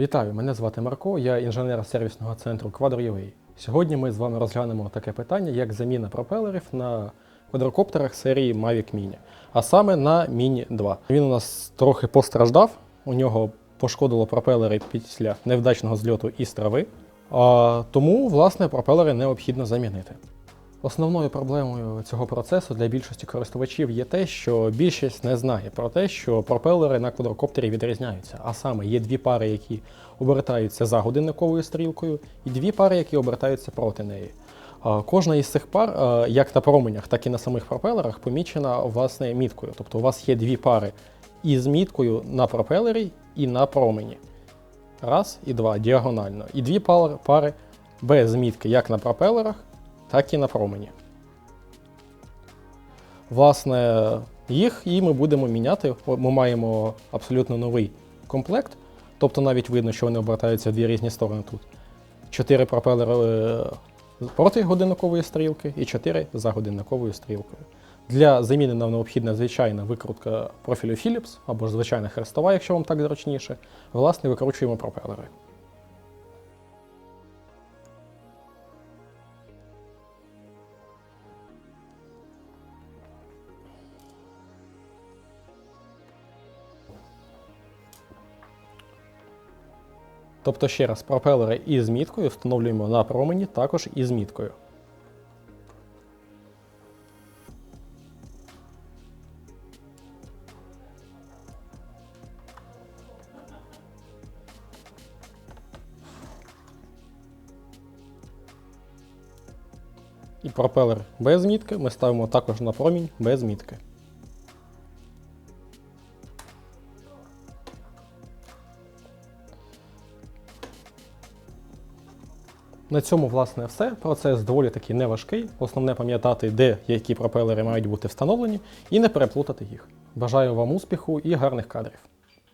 Вітаю, мене звати Марко, я інженер сервісного центру Quadro.ua. Сьогодні ми з вами розглянемо таке питання, як заміна пропелерів на квадрокоптерах серії Mavic Mini, а саме на Mini 2. Він у нас трохи постраждав, у нього пошкодило пропелери після невдачного зльоту із трави, тому, власне, пропелери необхідно замінити. Основною проблемою цього процесу для більшості користувачів є те, що більшість не знає про те, що пропелери на квадрокоптері відрізняються. А саме є дві пари, які обертаються за годинниковою стрілкою, і дві пари, які обертаються проти неї. Кожна із цих пар, як на променях, так і на самих пропелерах, помічена власне міткою. Тобто у вас є дві пари із міткою на пропелері і на промені. Раз і два, діагонально. І дві пари без мітки як на пропелерах, так і на промені. Власне, їх і ми будемо міняти. Ми маємо абсолютно новий комплект. Тобто навіть видно, що вони обертаються в дві різні сторони тут. 4 пропелери проти годинникової стрілки і 4 за годинниковою стрілкою. Для заміни нам необхідна звичайна викрутка профілю Phillips або ж звичайна хрестова, якщо вам так зручніше. Власне, викручуємо пропелери. Тобто, ще раз, пропелери із міткою встановлюємо на промені також із міткою. І пропелер без мітки ми ставимо також на промінь без мітки. На цьому, власне, все. Процес доволі таки неважкий. Основне пам'ятати, де які пропелери мають бути встановлені, і не переплутати їх. Бажаю вам успіху і гарних кадрів.